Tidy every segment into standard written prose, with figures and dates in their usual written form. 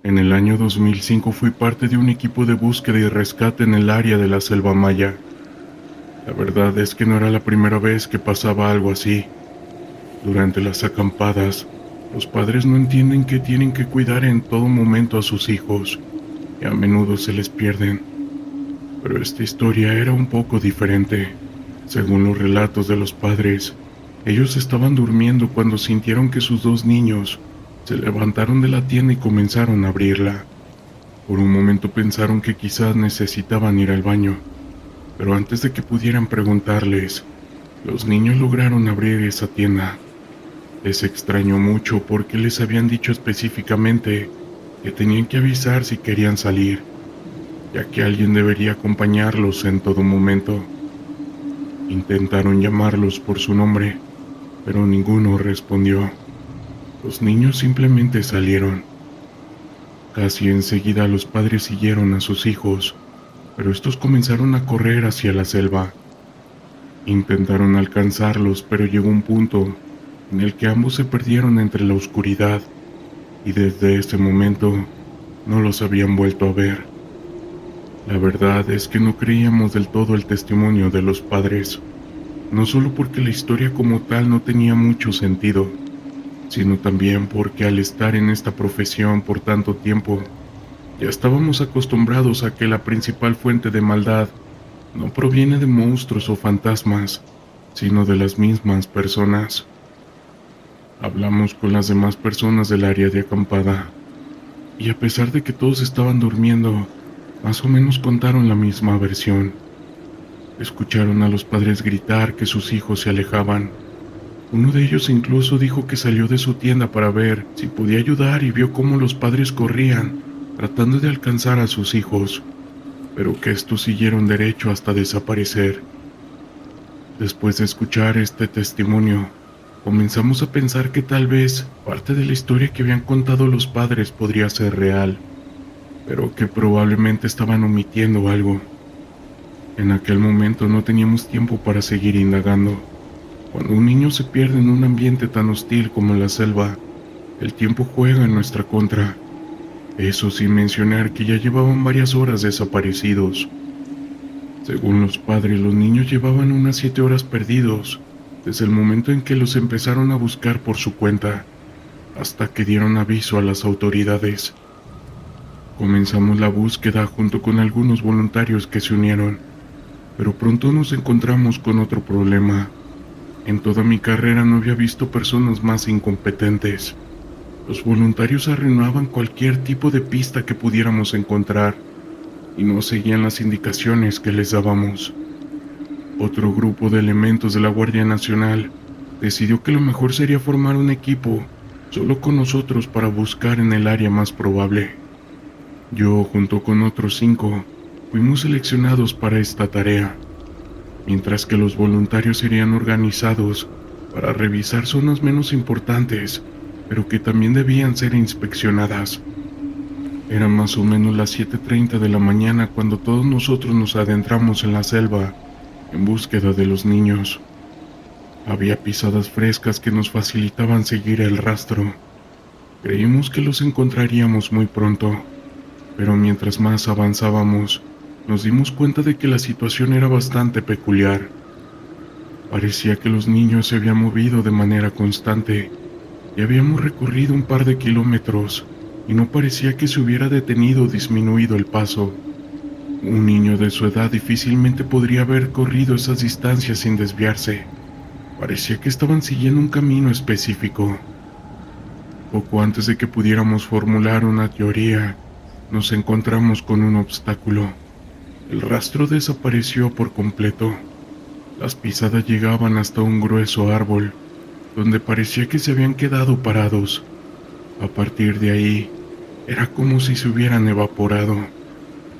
En el año 2005 fui parte de un equipo de búsqueda y rescate en el área de la Selva Maya. La verdad es que no era la primera vez que pasaba algo así. Durante las acampadas, los padres no entienden que tienen que cuidar en todo momento a sus hijos, y a menudo se les pierden. Pero esta historia era un poco diferente. Según los relatos de los padres, ellos estaban durmiendo cuando sintieron que sus dos niños se levantaron de la tienda y comenzaron a abrirla. Por un momento pensaron que quizás necesitaban ir al baño, pero antes de que pudieran preguntarles, los niños lograron abrir esa tienda. Les extrañó mucho porque les habían dicho específicamente que tenían que avisar si querían salir, ya que alguien debería acompañarlos en todo momento. Intentaron llamarlos por su nombre, pero ninguno respondió. Los niños simplemente salieron. Casi enseguida los padres siguieron a sus hijos, pero estos comenzaron a correr hacia la selva. Intentaron alcanzarlos, pero llegó un punto en el que ambos se perdieron entre la oscuridad, y desde ese momento no los habían vuelto a ver. La verdad es que no creíamos del todo el testimonio de los padres, no solo porque la historia como tal no tenía mucho sentido, sino también porque al estar en esta profesión por tanto tiempo, ya estábamos acostumbrados a que la principal fuente de maldad no proviene de monstruos o fantasmas, sino de las mismas personas. Hablamos con las demás personas del área de acampada, y a pesar de que todos estaban durmiendo, más o menos contaron la misma versión. Escucharon a los padres gritar que sus hijos se alejaban. Uno de ellos incluso dijo que salió de su tienda para ver si podía ayudar y vio cómo los padres corrían, tratando de alcanzar a sus hijos, pero que estos siguieron derecho hasta desaparecer. Después de escuchar este testimonio, comenzamos a pensar que tal vez parte de la historia que habían contado los padres podría ser real, pero que probablemente estaban omitiendo algo. En aquel momento no teníamos tiempo para seguir indagando. Cuando un niño se pierde en un ambiente tan hostil como la selva, el tiempo juega en nuestra contra. Eso sin mencionar que ya llevaban varias horas desaparecidos. Según los padres, los niños llevaban unas 7 horas perdidos, desde el momento en que los empezaron a buscar por su cuenta, hasta que dieron aviso a las autoridades. Comenzamos la búsqueda junto con algunos voluntarios que se unieron, pero pronto nos encontramos con otro problema. En toda mi carrera no había visto personas más incompetentes. Los voluntarios arruinaban cualquier tipo de pista que pudiéramos encontrar y no seguían las indicaciones que les dábamos. Otro grupo de elementos de la Guardia Nacional decidió que lo mejor sería formar un equipo solo con nosotros para buscar en el área más probable. Yo, junto con otros 5, fuimos seleccionados para esta tarea, mientras que los voluntarios serían organizados para revisar zonas menos importantes, pero que también debían ser inspeccionadas. Eran más o menos las 7:30 de la mañana cuando todos nosotros nos adentramos en la selva en búsqueda de los niños. Había pisadas frescas que nos facilitaban seguir el rastro. Creímos que los encontraríamos muy pronto, pero mientras más avanzábamos, nos dimos cuenta de que la situación era bastante peculiar. Parecía que los niños se habían movido de manera constante y habíamos recorrido un par de kilómetros y no parecía que se hubiera detenido o disminuido el paso. Un niño de su edad difícilmente podría haber corrido esas distancias sin desviarse. Parecía que estaban siguiendo un camino específico. Poco antes de que pudiéramos formular una teoría, nos encontramos con un obstáculo. El rastro desapareció por completo. Las pisadas llegaban hasta un grueso árbol, donde parecía que se habían quedado parados. A partir de ahí, era como si se hubieran evaporado.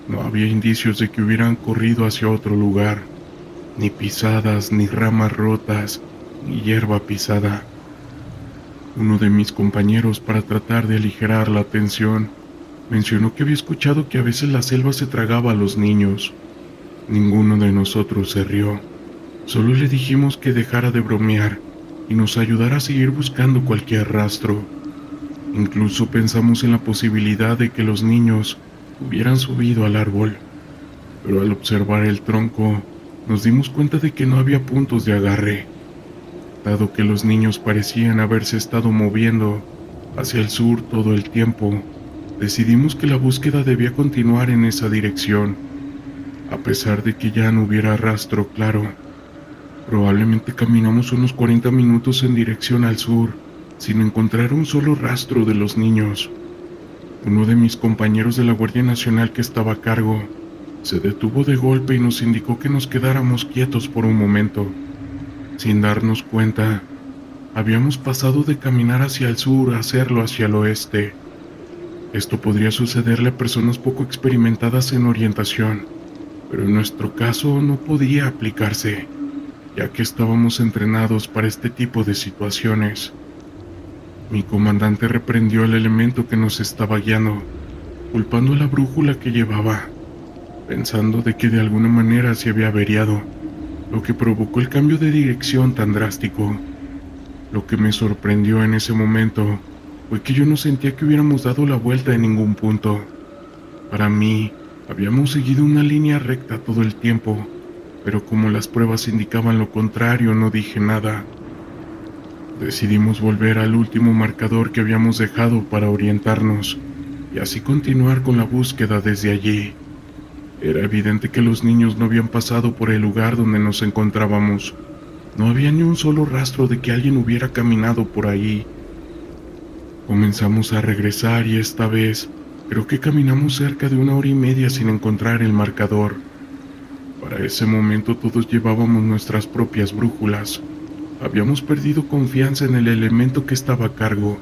No había indicios de que hubieran corrido hacia otro lugar, ni pisadas, ni ramas rotas, ni hierba pisada. Uno de mis compañeros, para tratar de aligerar la tensión, mencionó que había escuchado que a veces la selva se tragaba a los niños. Ninguno de nosotros se rió. Solo le dijimos que dejara de bromear y nos ayudara a seguir buscando cualquier rastro. Incluso pensamos en la posibilidad de que los niños hubieran subido al árbol, pero al observar el tronco nos dimos cuenta de que no había puntos de agarre, dado que los niños parecían haberse estado moviendo hacia el sur todo el tiempo. Decidimos que la búsqueda debía continuar en esa dirección, a pesar de que ya no hubiera rastro claro. Probablemente caminamos unos 40 minutos en dirección al sur, sin encontrar un solo rastro de los niños. Uno de mis compañeros de la Guardia Nacional que estaba a cargo se detuvo de golpe y nos indicó que nos quedáramos quietos por un momento. Sin darnos cuenta, habíamos pasado de caminar hacia el sur a hacerlo hacia el oeste. Esto podría sucederle a personas poco experimentadas en orientación, pero en nuestro caso no podía aplicarse, ya que estábamos entrenados para este tipo de situaciones. Mi comandante reprendió al elemento que nos estaba guiando, culpando a la brújula que llevaba, pensando de que de alguna manera se había averiado, lo que provocó el cambio de dirección tan drástico. Lo que me sorprendió en ese momento fue que yo no sentía que hubiéramos dado la vuelta en ningún punto. Para mí, habíamos seguido una línea recta todo el tiempo, pero como las pruebas indicaban lo contrario, no dije nada. Decidimos volver al último marcador que habíamos dejado para orientarnos, y así continuar con la búsqueda desde allí. Era evidente que los niños no habían pasado por el lugar donde nos encontrábamos. No había ni un solo rastro de que alguien hubiera caminado por ahí. Comenzamos a regresar y esta vez creo que caminamos cerca de 1 hora y media sin encontrar el marcador. Para ese momento todos llevábamos nuestras propias brújulas. Habíamos perdido confianza en el elemento que estaba a cargo,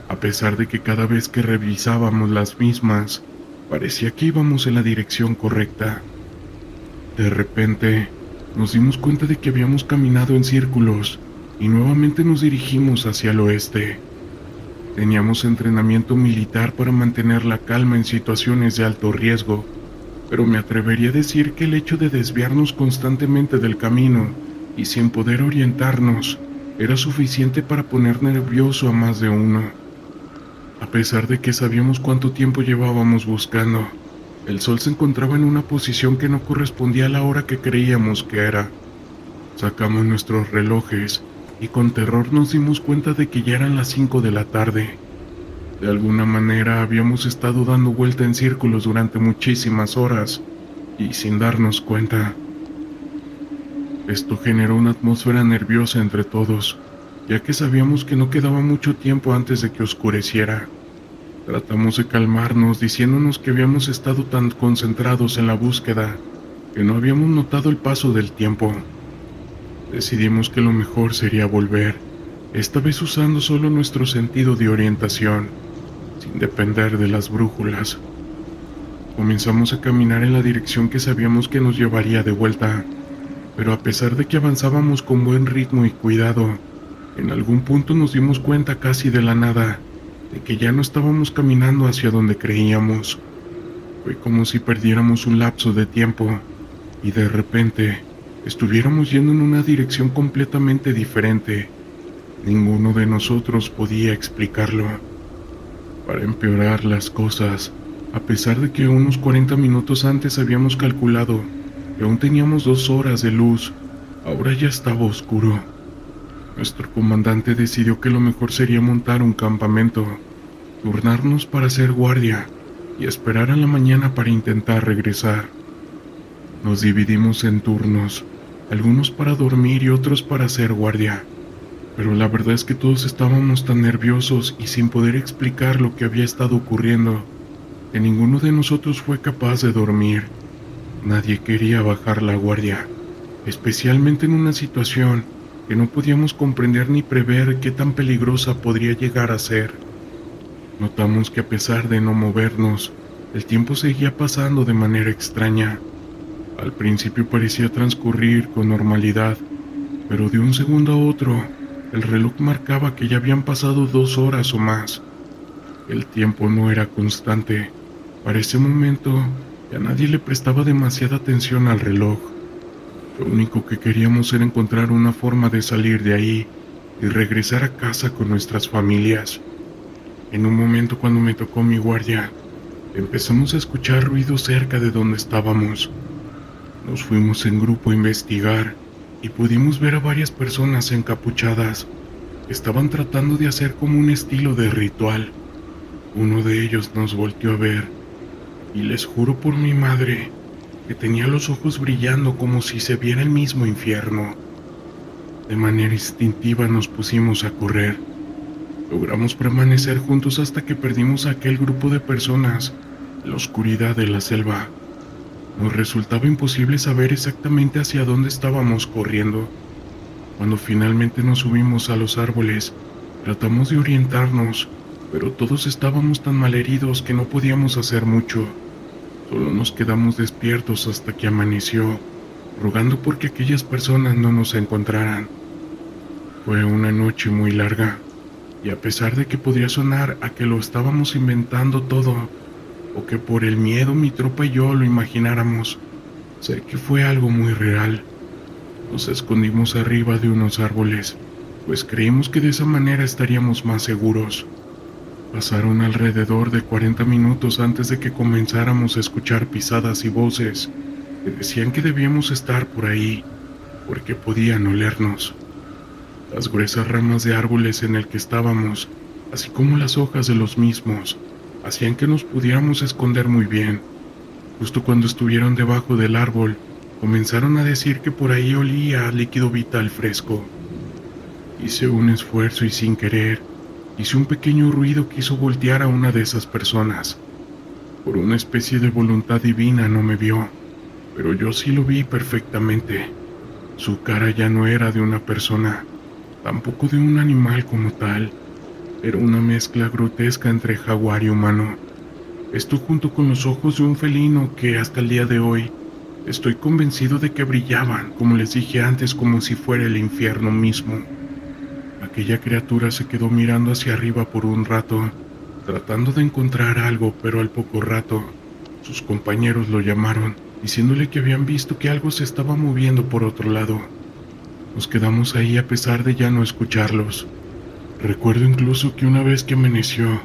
a pesar de que cada vez que revisábamos las mismas, parecía que íbamos en la dirección correcta. De repente, nos dimos cuenta de que habíamos caminado en círculos y nuevamente nos dirigimos hacia el oeste. Teníamos entrenamiento militar para mantener la calma en situaciones de alto riesgo, pero me atrevería a decir que el hecho de desviarnos constantemente del camino y sin poder orientarnos era suficiente para poner nervioso a más de uno. A pesar de que sabíamos cuánto tiempo llevábamos buscando, el sol se encontraba en una posición que no correspondía a la hora que creíamos que era. Sacamos nuestros relojes y con terror nos dimos cuenta de que ya eran las 5 de la tarde. De alguna manera habíamos estado dando vuelta en círculos durante muchísimas horas y sin darnos cuenta. Esto generó una atmósfera nerviosa entre todos, ya que sabíamos que no quedaba mucho tiempo antes de que oscureciera. Tratamos de calmarnos diciéndonos que habíamos estado tan concentrados en la búsqueda que no habíamos notado el paso del tiempo. Decidimos que lo mejor sería volver, esta vez usando solo nuestro sentido de orientación, sin depender de las brújulas. Comenzamos a caminar en la dirección que sabíamos que nos llevaría de vuelta, pero a pesar de que avanzábamos con buen ritmo y cuidado, en algún punto nos dimos cuenta casi de la nada de que ya no estábamos caminando hacia donde creíamos. Fue como si perdiéramos un lapso de tiempo y de repente estuviéramos yendo en una dirección completamente diferente. Ninguno de nosotros podía explicarlo. Para empeorar las cosas, a pesar de que unos 40 minutos antes habíamos calculado que aún teníamos 2 horas de luz, ahora ya estaba oscuro. Nuestro comandante decidió que lo mejor sería montar un campamento, turnarnos para hacer guardia y esperar a la mañana para intentar regresar. Nos dividimos en turnos, algunos para dormir y otros para hacer guardia, pero la verdad es que todos estábamos tan nerviosos y sin poder explicar lo que había estado ocurriendo, que ninguno de nosotros fue capaz de dormir. Nadie quería bajar la guardia, especialmente en una situación que no podíamos comprender ni prever qué tan peligrosa podría llegar a ser. Notamos que a pesar de no movernos, el tiempo seguía pasando de manera extraña. Al principio parecía transcurrir con normalidad, pero de un segundo a otro, el reloj marcaba que ya habían pasado 2 horas o más. El tiempo no era constante. Para ese momento, ya nadie le prestaba demasiada atención al reloj. Lo único que queríamos era encontrar una forma de salir de ahí y regresar a casa con nuestras familias. En un momento, cuando me tocó mi guardia, empezamos a escuchar ruidos cerca de donde estábamos. Nos fuimos en grupo a investigar y pudimos ver a varias personas encapuchadas que estaban tratando de hacer como un estilo de ritual. Uno de ellos nos volteó a ver y les juro por mi madre que tenía los ojos brillando como si se viera el mismo infierno. De manera instintiva nos pusimos a correr. Logramos permanecer juntos hasta que perdimos a aquel grupo de personas en la oscuridad de la selva. Nos resultaba imposible saber exactamente hacia dónde estábamos corriendo. Cuando finalmente nos subimos a los árboles, tratamos de orientarnos, pero todos estábamos tan malheridos que no podíamos hacer mucho. Solo nos quedamos despiertos hasta que amaneció, rogando porque aquellas personas no nos encontraran. Fue una noche muy larga, y a pesar de que podría sonar a que lo estábamos inventando todo, o que por el miedo mi tropa y yo lo imagináramos, sé que fue algo muy real. Nos escondimos arriba de unos árboles, pues creímos que de esa manera estaríamos más seguros. Pasaron alrededor de 40 minutos antes de que comenzáramos a escuchar pisadas y voces que decían que debíamos estar por ahí, porque podían olernos. Las gruesas ramas de árboles en el que estábamos, así como las hojas de los mismos, hacían que nos pudiéramos esconder muy bien. Justo cuando estuvieron debajo del árbol, comenzaron a decir que por ahí olía a líquido vital fresco. Hice un esfuerzo y sin querer, hice un pequeño ruido que hizo voltear a una de esas personas. Por una especie de voluntad divina no me vio, pero yo sí lo vi perfectamente. Su cara ya no era de una persona, tampoco de un animal como tal. Era una mezcla grotesca entre jaguar y humano. Esto junto con los ojos de un felino que hasta el día de hoy estoy convencido de que brillaban, como les dije antes, como si fuera el infierno mismo. Aquella criatura se quedó mirando hacia arriba por un rato, tratando de encontrar algo, pero al poco rato, sus compañeros lo llamaron, diciéndole que habían visto que algo se estaba moviendo por otro lado. Nos quedamos ahí a pesar de ya no escucharlos. Recuerdo incluso que una vez que amaneció,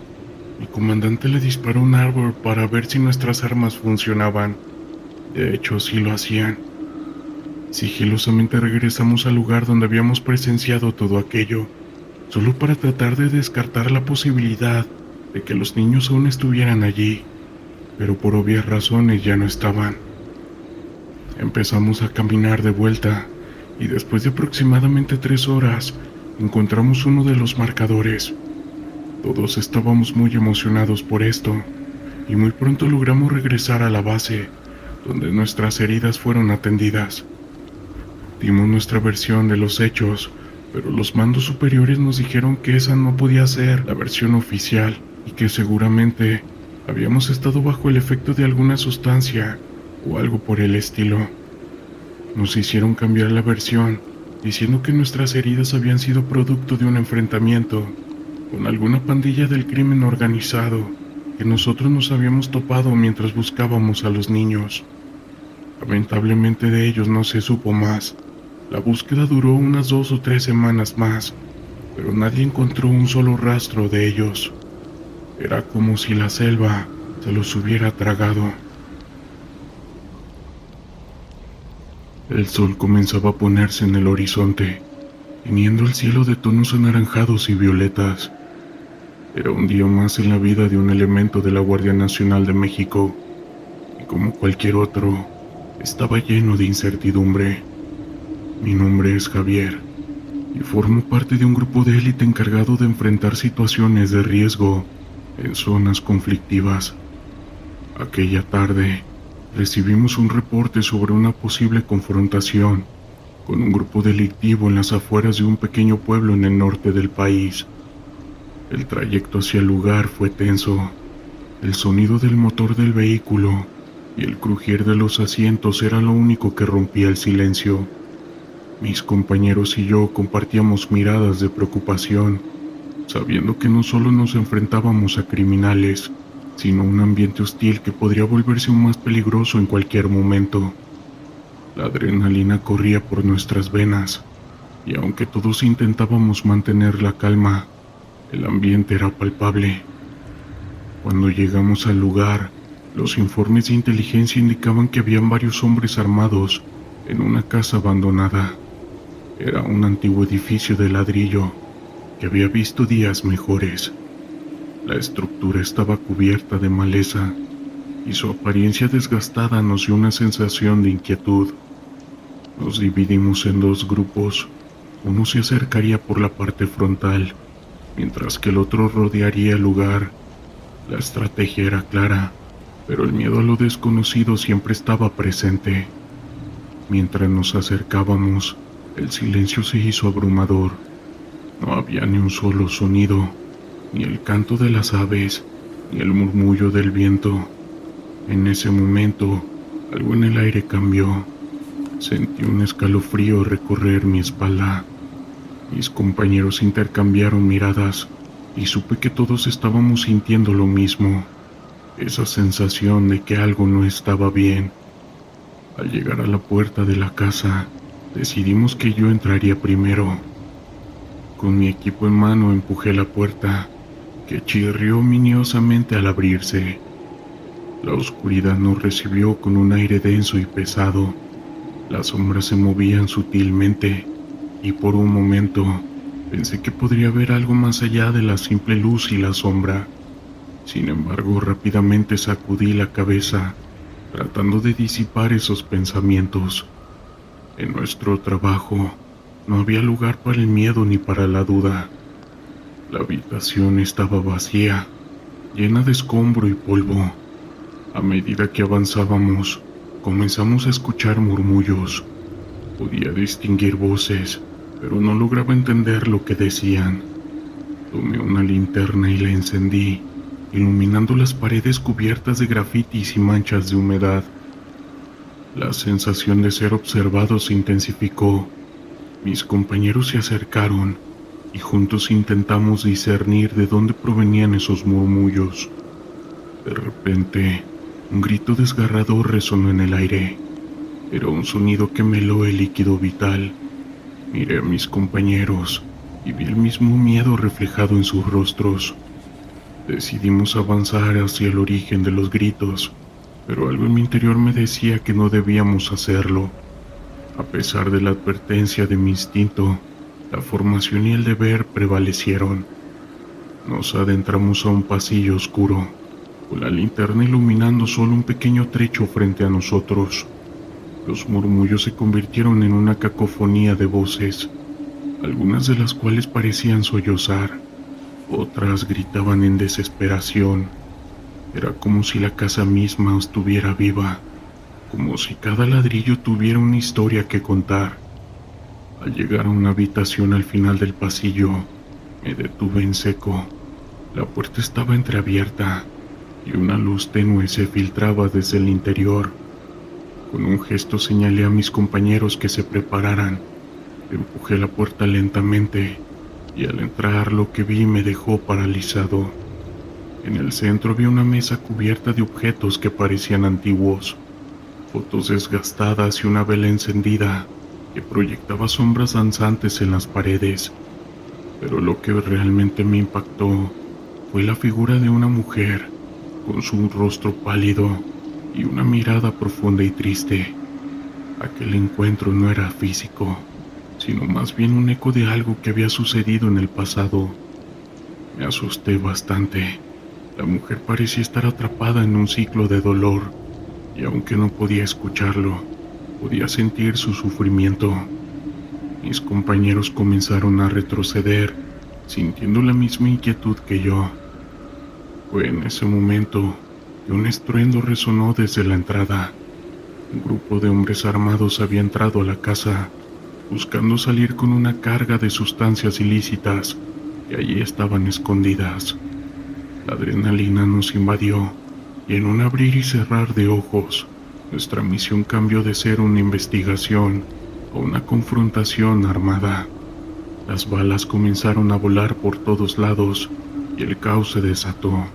mi comandante le disparó un árbol para ver si nuestras armas funcionaban. De hecho, sí lo hacían. Sigilosamente regresamos al lugar donde habíamos presenciado todo aquello, solo para tratar de descartar la posibilidad de que los niños aún estuvieran allí, pero por obvias razones ya no estaban. Empezamos a caminar de vuelta, y después de aproximadamente 3 horas, encontramos uno de los marcadores. Todos estábamos muy emocionados por esto, y muy pronto logramos regresar a la base, donde nuestras heridas fueron atendidas. Dimos nuestra versión de los hechos, pero los mandos superiores nos dijeron que esa no podía ser la versión oficial, y que seguramente habíamos estado bajo el efecto de alguna sustancia, o algo por el estilo. Nos hicieron cambiar la versión, diciendo que nuestras heridas habían sido producto de un enfrentamiento con alguna pandilla del crimen organizado que nosotros nos habíamos topado mientras buscábamos a los niños. Lamentablemente de ellos no se supo más. La búsqueda duró unas 2 o 3 semanas más, pero nadie encontró un solo rastro de ellos. Era como si la selva se los hubiera tragado. El sol comenzaba a ponerse en el horizonte, tiñendo el cielo de tonos anaranjados y violetas. Era un día más en la vida de un elemento de la Guardia Nacional de México, y como cualquier otro, estaba lleno de incertidumbre. Mi nombre es Javier, y formo parte de un grupo de élite encargado de enfrentar situaciones de riesgo en zonas conflictivas. Aquella tarde, recibimos un reporte sobre una posible confrontación con un grupo delictivo en las afueras de un pequeño pueblo en el norte del país. El trayecto hacia el lugar fue tenso. El sonido del motor del vehículo y el crujir de los asientos era lo único que rompía el silencio. Mis compañeros y yo compartíamos miradas de preocupación, sabiendo que no solo nos enfrentábamos a criminales, sino a un ambiente hostil que podría volverse aún más peligroso en cualquier momento. La adrenalina corría por nuestras venas, y aunque todos intentábamos mantener la calma, El ambiente era palpable. Cuando llegamos al lugar, los informes de inteligencia indicaban que habían varios hombres armados en una casa abandonada. Era un antiguo edificio de ladrillo que había visto días mejores. La estructura estaba cubierta de maleza y su apariencia desgastada nos dio una sensación de inquietud. Nos dividimos en dos grupos. Uno se acercaría por la parte frontal, mientras que el otro rodearía el lugar. La estrategia era clara, pero el miedo a lo desconocido siempre estaba presente. Mientras nos acercábamos, el silencio se hizo abrumador. No había ni un solo sonido, ni el canto de las aves, ni el murmullo del viento. En ese momento, algo en el aire cambió. Sentí un escalofrío recorrer mi espalda. Mis compañeros intercambiaron miradas y supe que todos estábamos sintiendo lo mismo, esa sensación de que algo no estaba bien. Al llegar a la puerta de la casa, decidimos que yo entraría primero. Con mi equipo en mano empujé la puerta, que chirrió ominiosamente al abrirse. La oscuridad nos recibió con un aire denso y pesado. Las sombras se movían sutilmente, y por un momento pensé que podría haber algo más allá de la simple luz y la sombra. Sin embargo, rápidamente sacudí la cabeza, tratando de disipar esos pensamientos. En nuestro trabajo no había lugar para el miedo ni para la duda. La habitación estaba vacía, llena de escombro y polvo. A medida que avanzábamos, comenzamos a escuchar murmullos. Podía distinguir voces, pero no lograba entender lo que decían. Tomé una linterna y la encendí, iluminando las paredes cubiertas de grafitis y manchas de humedad. La sensación de ser observado se intensificó. Mis compañeros se acercaron y juntos intentamos discernir de dónde provenían esos murmullos. De repente, un grito desgarrador resonó en el aire. Era un sonido que me heló el líquido vital. Miré a mis compañeros y vi el mismo miedo reflejado en sus rostros. Decidimos avanzar hacia el origen de los gritos, pero algo en mi interior me decía que no debíamos hacerlo. A pesar de la advertencia de mi instinto, la formación y el deber prevalecieron. Nos adentramos a un pasillo oscuro, con la linterna iluminando solo un pequeño trecho frente a nosotros. Los murmullos se convirtieron en una cacofonía de voces, algunas de las cuales parecían sollozar, otras gritaban en desesperación. Era como si la casa misma estuviera viva, como si cada ladrillo tuviera una historia que contar. Al llegar a una habitación al final del pasillo, me detuve en seco. La puerta estaba entreabierta y una luz tenue se filtraba desde el interior. Con un gesto señalé a mis compañeros que se prepararan. Empujé la puerta lentamente y al entrar lo que vi me dejó paralizado. En el centro vi una mesa cubierta de objetos que parecían antiguos, fotos desgastadas y una vela encendida que proyectaba sombras danzantes en las paredes. Pero lo que realmente me impactó fue la figura de una mujer, con su rostro pálido y una mirada profunda y triste. Aquel encuentro no era físico, sino más bien un eco de algo que había sucedido en el pasado. Me asusté bastante. La mujer parecía estar atrapada en un ciclo de dolor, y aunque no podía escucharlo, podía sentir su sufrimiento. Mis compañeros comenzaron a retroceder, sintiendo la misma inquietud que yo. Fue en ese momento que un estruendo resonó desde la entrada. Un grupo de hombres armados había entrado a la casa, buscando salir con una carga de sustancias ilícitas que allí estaban escondidas. La adrenalina nos invadió y en un abrir y cerrar de ojos, nuestra misión cambió de ser una investigación a una confrontación armada. Las balas comenzaron a volar por todos lados y el caos se desató.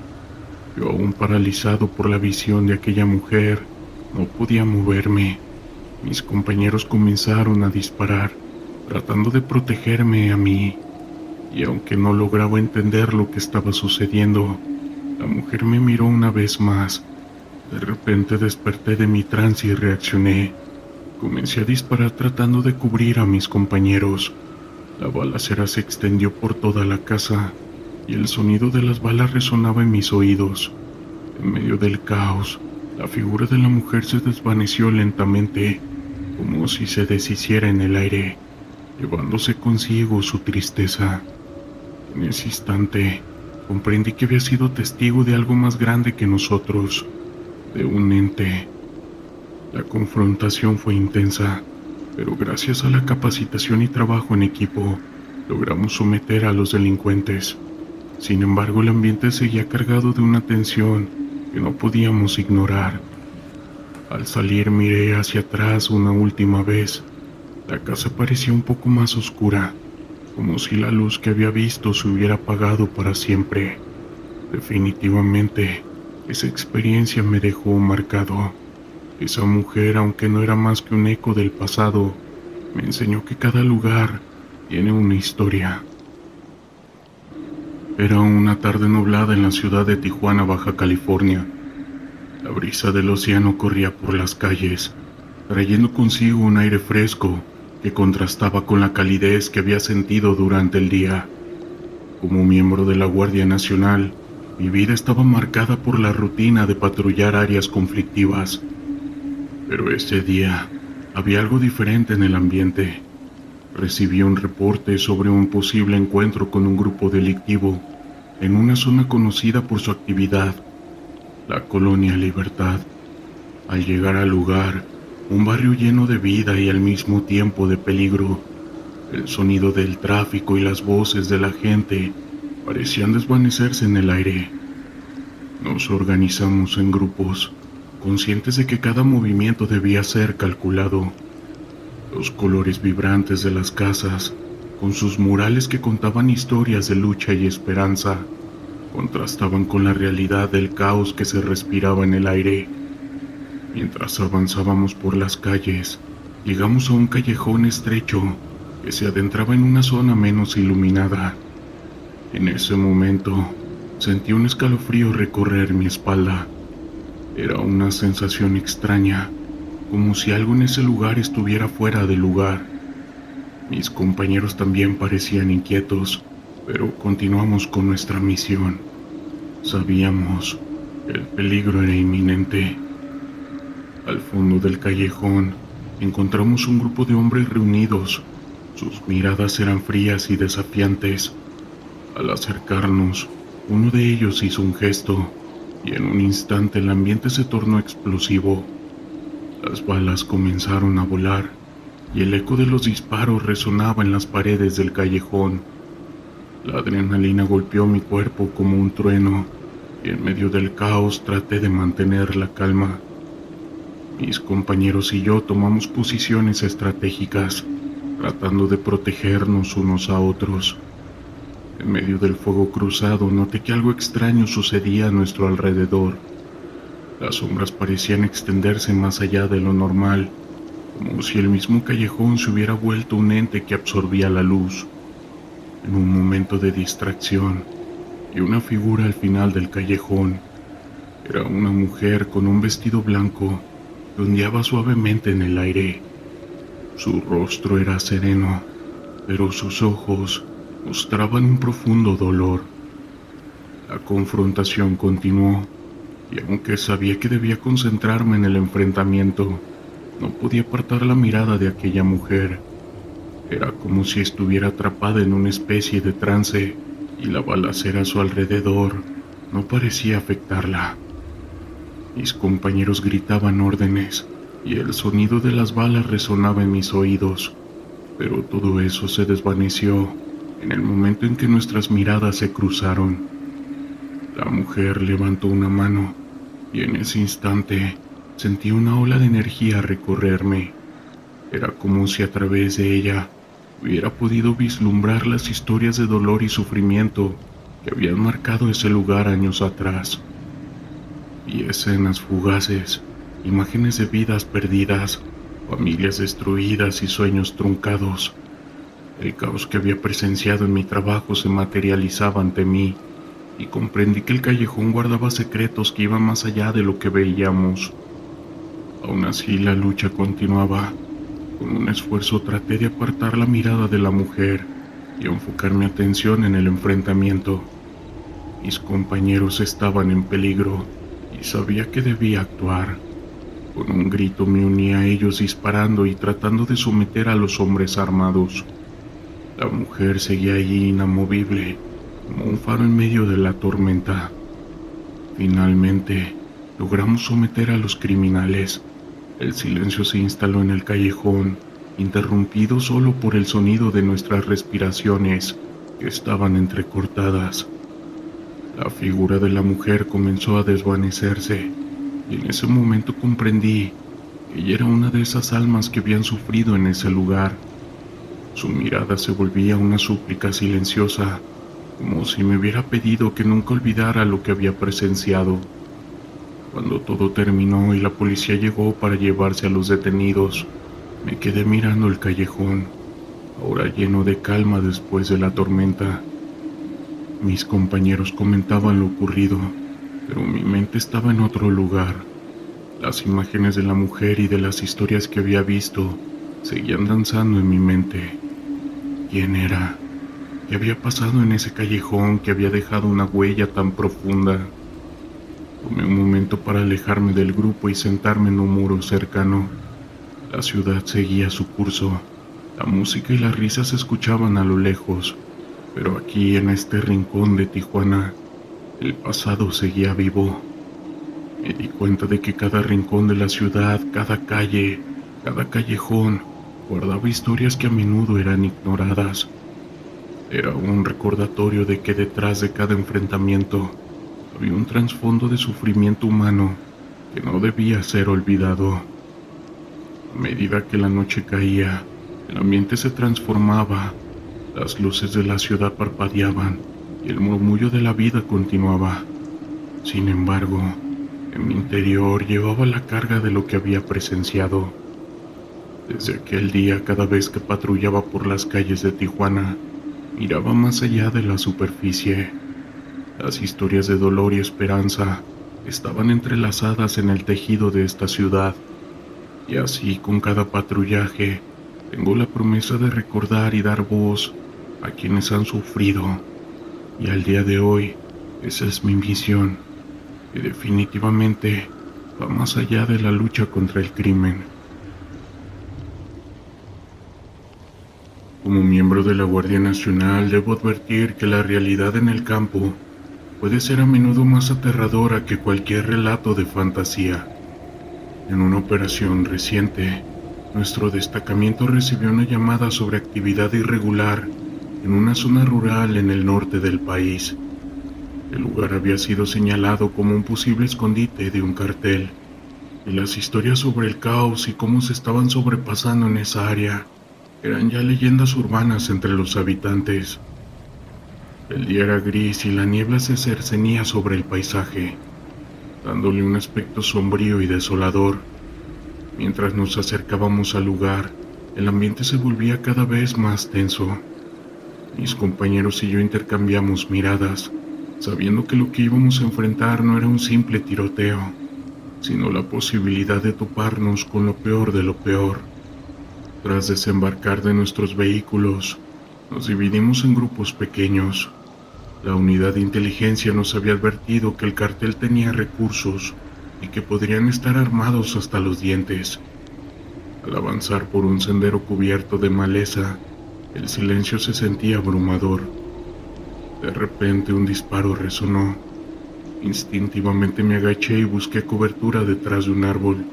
Yo, aún paralizado por la visión de aquella mujer, no podía moverme. Mis compañeros comenzaron a disparar, tratando de protegerme a mí, y aunque no lograba entender lo que estaba sucediendo, la mujer me miró una vez más. De repente desperté de mi trance y reaccioné. Comencé a disparar tratando de cubrir a mis compañeros. La balacera se extendió por toda la casa y el sonido de las balas resonaba en mis oídos. En medio del caos, la figura de la mujer se desvaneció lentamente, como si se deshiciera en el aire, llevándose consigo su tristeza. En ese instante, comprendí que había sido testigo de algo más grande que nosotros, de un ente. La confrontación fue intensa, pero gracias a la capacitación y trabajo en equipo, logramos someter a los delincuentes. Sin embargo, el ambiente seguía cargado de una tensión que no podíamos ignorar. Al salir miré hacia atrás una última vez. La casa parecía un poco más oscura, como si la luz que había visto se hubiera apagado para siempre. Definitivamente, esa experiencia me dejó marcado. Esa mujer, aunque no era más que un eco del pasado, me enseñó que cada lugar tiene una historia. Era una tarde nublada en la ciudad de Tijuana, Baja California. La brisa del océano corría por las calles, trayendo consigo un aire fresco que contrastaba con la calidez que había sentido durante el día. Como miembro de la Guardia Nacional, mi vida estaba marcada por la rutina de patrullar áreas conflictivas. Pero ese día había algo diferente en el ambiente. Recibí un reporte sobre un posible encuentro con un grupo delictivo en una zona conocida por su actividad, la Colonia Libertad. Al llegar al lugar, un barrio lleno de vida y al mismo tiempo de peligro, el sonido del tráfico y las voces de la gente parecían desvanecerse en el aire. Nos organizamos en grupos, conscientes de que cada movimiento debía ser calculado. Los colores vibrantes de las casas, con sus murales que contaban historias de lucha y esperanza, contrastaban con la realidad del caos que se respiraba en el aire. Mientras avanzábamos por las calles, llegamos a un callejón estrecho que se adentraba en una zona menos iluminada. En ese momento, sentí un escalofrío recorrer mi espalda. Era una sensación extraña, como si algo en ese lugar estuviera fuera de lugar. Mis compañeros también parecían inquietos, pero continuamos con nuestra misión. Sabíamos que el peligro era inminente. Al fondo del callejón, encontramos un grupo de hombres reunidos. Sus miradas eran frías y desafiantes. Al acercarnos, uno de ellos hizo un gesto, y en un instante el ambiente se tornó explosivo. Las balas comenzaron a volar, y el eco de los disparos resonaba en las paredes del callejón. La adrenalina golpeó mi cuerpo como un trueno, y en medio del caos traté de mantener la calma. Mis compañeros y yo tomamos posiciones estratégicas, tratando de protegernos unos a otros. En medio del fuego cruzado noté que algo extraño sucedía a nuestro alrededor. Las sombras parecían extenderse más allá de lo normal, como si el mismo callejón se hubiera vuelto un ente que absorbía la luz. En un momento de distracción, vi una figura al final del callejón. Era una mujer con un vestido blanco que ondeaba suavemente en el aire. Su rostro era sereno, pero sus ojos mostraban un profundo dolor. La confrontación continuó, y aunque sabía que debía concentrarme en el enfrentamiento, no podía apartar la mirada de aquella mujer. Era como si estuviera atrapada en una especie de trance, y la balacera a su alrededor no parecía afectarla. Mis compañeros gritaban órdenes, y el sonido de las balas resonaba en mis oídos, pero todo eso se desvaneció en el momento en que nuestras miradas se cruzaron. La mujer levantó una mano, y en ese instante sentí una ola de energía recorrerme. Era como si a través de ella hubiera podido vislumbrar las historias de dolor y sufrimiento que habían marcado ese lugar años atrás. Vi escenas fugaces, imágenes de vidas perdidas, familias destruidas y sueños truncados. El caos que había presenciado en mi trabajo se materializaba ante mí y comprendí que el callejón guardaba secretos que iban más allá de lo que veíamos. Aún así, la lucha continuaba. Con un esfuerzo traté de apartar la mirada de la mujer y enfocar mi atención en el enfrentamiento. Mis compañeros estaban en peligro y sabía que debía actuar. Con un grito me uní a ellos disparando y tratando de someter a los hombres armados. La mujer seguía allí inamovible, como un faro en medio de la tormenta. Finalmente, logramos someter a los criminales. El silencio se instaló en el callejón, interrumpido solo por el sonido de nuestras respiraciones, que estaban entrecortadas. La figura de la mujer comenzó a desvanecerse, y en ese momento comprendí que ella era una de esas almas que habían sufrido en ese lugar. Su mirada se volvía una súplica silenciosa, como si me hubiera pedido que nunca olvidara lo que había presenciado. Cuando todo terminó y la policía llegó para llevarse a los detenidos, me quedé mirando el callejón, ahora lleno de calma después de la tormenta. Mis compañeros comentaban lo ocurrido, pero mi mente estaba en otro lugar. Las imágenes de la mujer y de las historias que había visto seguían danzando en mi mente. ¿Quién era? ¿Qué había pasado en ese callejón que había dejado una huella tan profunda? Tomé un momento para alejarme del grupo y sentarme en un muro cercano. La ciudad seguía su curso. La música y las risas se escuchaban a lo lejos, pero aquí, en este rincón de Tijuana, el pasado seguía vivo. Me di cuenta de que cada rincón de la ciudad, cada calle, cada callejón, guardaba historias que a menudo eran ignoradas. Era un recordatorio de que detrás de cada enfrentamiento había un trasfondo de sufrimiento humano que no debía ser olvidado. A medida que la noche caía, el ambiente se transformaba, las luces de la ciudad parpadeaban y el murmullo de la vida continuaba. Sin embargo, en mi interior llevaba la carga de lo que había presenciado. Desde aquel día, cada vez que patrullaba por las calles de Tijuana, miraba más allá de la superficie. Las historias de dolor y esperanza estaban entrelazadas en el tejido de esta ciudad, y así con cada patrullaje tengo la promesa de recordar y dar voz a quienes han sufrido, y al día de hoy esa es mi misión, que definitivamente va más allá de la lucha contra el crimen. Como miembro de la Guardia Nacional, debo advertir que la realidad en el campo puede ser a menudo más aterradora que cualquier relato de fantasía. En una operación reciente, nuestro destacamento recibió una llamada sobre actividad irregular en una zona rural en el norte del país. El lugar había sido señalado como un posible escondite de un cartel, y las historias sobre el caos y cómo se estaban sobrepasando en esa área eran ya leyendas urbanas entre los habitantes. El día era gris y la niebla se cernía sobre el paisaje, dándole un aspecto sombrío y desolador. Mientras nos acercábamos al lugar, el ambiente se volvía cada vez más tenso. Mis compañeros y yo intercambiamos miradas, sabiendo que lo que íbamos a enfrentar no era un simple tiroteo, sino la posibilidad de toparnos con lo peor de lo peor. Tras desembarcar de nuestros vehículos, nos dividimos en grupos pequeños. La unidad de inteligencia nos había advertido que el cartel tenía recursos y que podrían estar armados hasta los dientes. Al avanzar por un sendero cubierto de maleza, el silencio se sentía abrumador. De repente un disparo resonó. Instintivamente me agaché y busqué cobertura detrás de un árbol.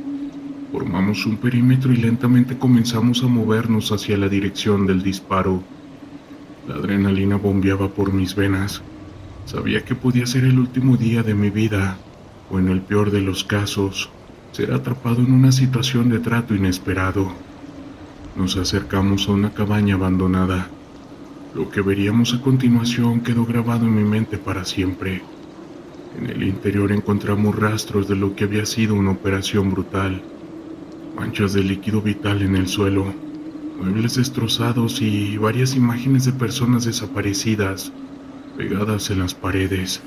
Formamos un perímetro y lentamente comenzamos a movernos hacia la dirección del disparo. La adrenalina bombeaba por mis venas. Sabía que podía ser el último día de mi vida, o en el peor de los casos, ser atrapado en una situación de trato inesperado. Nos acercamos a una cabaña abandonada. Lo que veríamos a continuación quedó grabado en mi mente para siempre. En el interior encontramos rastros de lo que había sido una operación brutal. Manchas de líquido vital en el suelo, muebles destrozados y varias imágenes de personas desaparecidas pegadas en las paredes,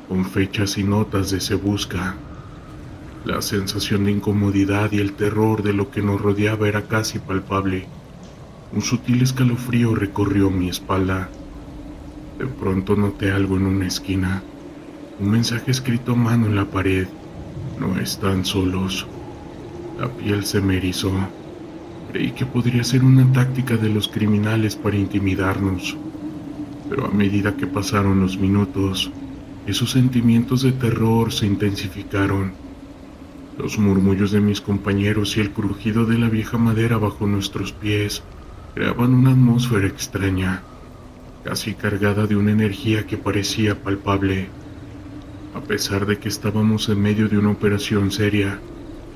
con fechas y notas de se busca. La sensación de incomodidad y el terror de lo que nos rodeaba era casi palpable. Un sutil escalofrío recorrió mi espalda. De pronto noté algo en una esquina, un mensaje escrito a mano en la pared: no están solos. La piel se me erizó. Creí que podría ser una táctica de los criminales para intimidarnos, pero a medida que pasaron los minutos, esos sentimientos de terror se intensificaron. Los murmullos de mis compañeros y el crujido de la vieja madera bajo nuestros pies creaban una atmósfera extraña, casi cargada de una energía que parecía palpable. A pesar de que estábamos en medio de una operación seria,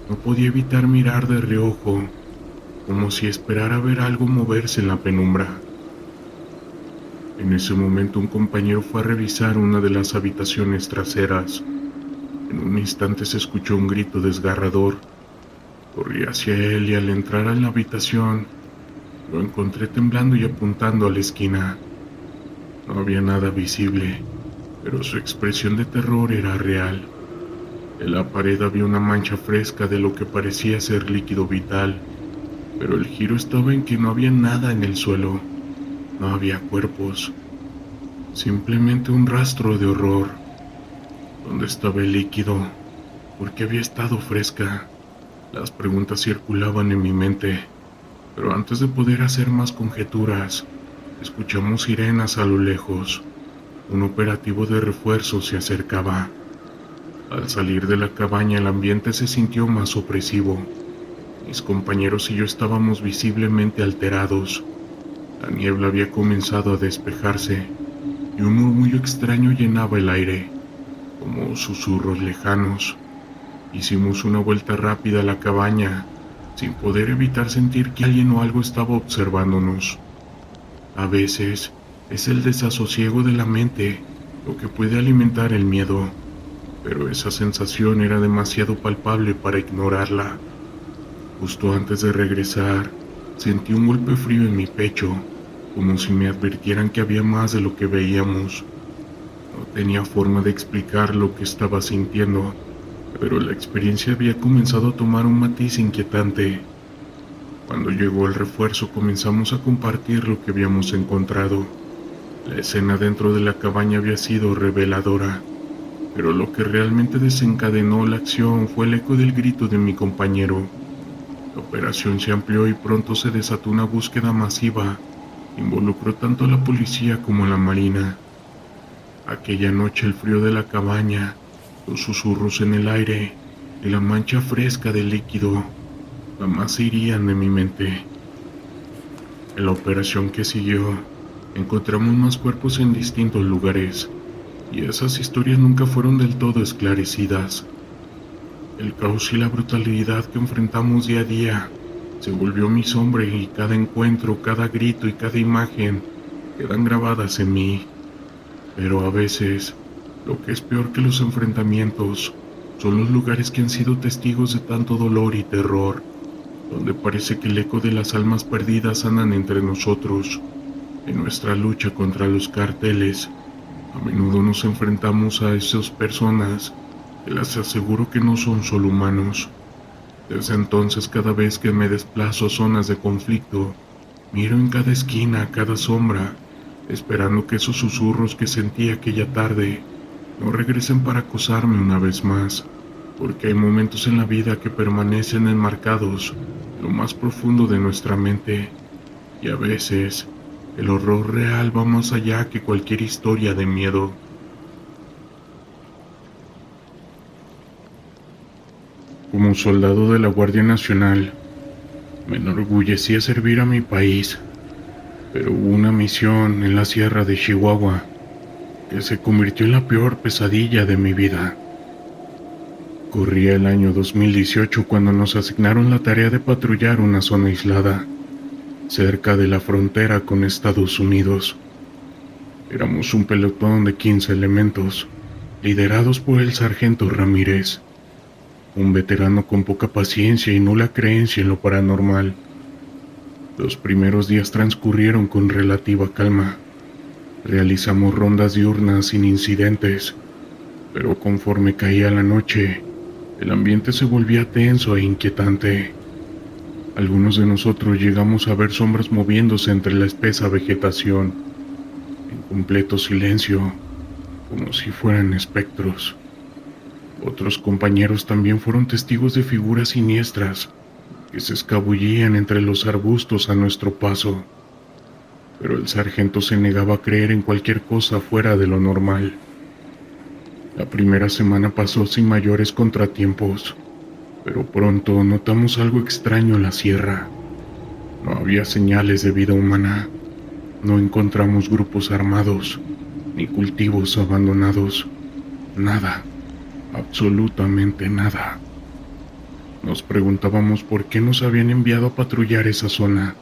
no podía evitar mirar de reojo, como si esperara ver algo moverse en la penumbra. En ese momento un compañero fue a revisar una de las habitaciones traseras. En un instante se escuchó un grito desgarrador. Corrí hacia él y al entrar a la habitación, lo encontré temblando y apuntando a la esquina. No había nada visible, pero su expresión de terror era real. En la pared había una mancha fresca de lo que parecía ser líquido vital, pero el giro estaba en que no había nada en el suelo. No había cuerpos, simplemente un rastro de horror. ¿Dónde estaba el líquido? ¿Por qué había estado fresca? Las preguntas circulaban en mi mente, pero antes de poder hacer más conjeturas, escuchamos sirenas a lo lejos. Un operativo de refuerzo se acercaba. Al salir de la cabaña, el ambiente se sintió más opresivo. Mis compañeros y yo estábamos visiblemente alterados. La niebla había comenzado a despejarse y un murmullo extraño llenaba el aire, como susurros lejanos. Hicimos una vuelta rápida a la cabaña, sin poder evitar sentir que alguien o algo estaba observándonos. A veces es el desasosiego de la mente lo que puede alimentar el miedo, pero esa sensación era demasiado palpable para ignorarla. Justo antes de regresar, sentí un golpe frío en mi pecho, como si me advirtieran que había más de lo que veíamos. No tenía forma de explicar lo que estaba sintiendo, pero la experiencia había comenzado a tomar un matiz inquietante. Cuando llegó el refuerzo, comenzamos a compartir lo que habíamos encontrado. La escena dentro de la cabaña había sido reveladora, pero lo que realmente desencadenó la acción fue el eco del grito de mi compañero. La operación se amplió y pronto se desató una búsqueda masiva. Involucró tanto a la policía como a la marina. Aquella noche el frío de la cabaña, los susurros en el aire y la mancha fresca del líquido jamás se irían de mi mente. En la operación que siguió, encontramos más cuerpos en distintos lugares, y esas historias nunca fueron del todo esclarecidas. El caos y la brutalidad que enfrentamos día a día se volvió mi sombra, y cada encuentro, cada grito y cada imagen quedan grabadas en mí. Pero a veces, lo que es peor que los enfrentamientos son los lugares que han sido testigos de tanto dolor y terror, donde parece que el eco de las almas perdidas andan entre nosotros. En nuestra lucha contra los carteles, a menudo nos enfrentamos a esas personas que les aseguro que no son solo humanos. Desde entonces, cada vez que me desplazo a zonas de conflicto, miro en cada esquina, cada sombra, esperando que esos susurros que sentí aquella tarde no regresen para acosarme una vez más, porque hay momentos en la vida que permanecen enmarcados en lo más profundo de nuestra mente, y a veces el horror real va más allá que cualquier historia de miedo. Como soldado de la Guardia Nacional, me enorgullecía servir a mi país, pero hubo una misión en la sierra de Chihuahua que se convirtió en la peor pesadilla de mi vida. Corría el año 2018 cuando nos asignaron la tarea de patrullar una zona aislada, cerca de la frontera con Estados Unidos. Éramos un pelotón de 15 elementos, liderados por el sargento Ramírez, un veterano con poca paciencia y nula creencia en lo paranormal. Los primeros días transcurrieron con relativa calma. Realizamos rondas diurnas sin incidentes, pero conforme caía la noche, el ambiente se volvía tenso e inquietante. Algunos de nosotros llegamos a ver sombras moviéndose entre la espesa vegetación, en completo silencio, como si fueran espectros. Otros compañeros también fueron testigos de figuras siniestras que se escabullían entre los arbustos a nuestro paso, pero el sargento se negaba a creer en cualquier cosa fuera de lo normal. La primera semana pasó sin mayores contratiempos, pero pronto notamos algo extraño en la sierra. No había señales de vida humana, no encontramos grupos armados, ni cultivos abandonados, nada, absolutamente nada. Nos preguntábamos por qué nos habían enviado a patrullar esa zona,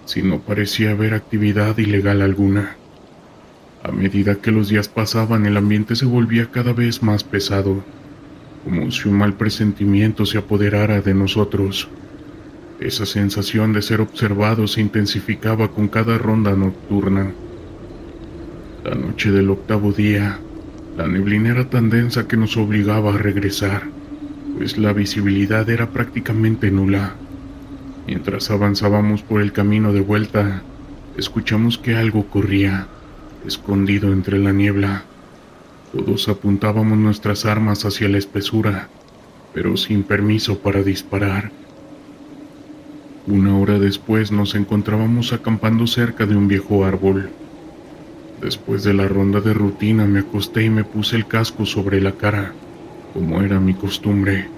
si no parecía haber actividad ilegal alguna. A medida que los días pasaban, el ambiente se volvía cada vez más pesado, como si un mal presentimiento se apoderara de nosotros. Esa sensación de ser observado se intensificaba con cada ronda nocturna. La noche del 8º día, la neblina era tan densa que nos obligaba a regresar, pues la visibilidad era prácticamente nula. Mientras avanzábamos por el camino de vuelta, escuchamos que algo corría, escondido entre la niebla. Todos apuntábamos nuestras armas hacia la espesura, pero sin permiso para disparar. Una hora después nos encontrábamos acampando cerca de un viejo árbol. Después de la ronda de rutina me acosté y me puse el casco sobre la cara, como era mi costumbre.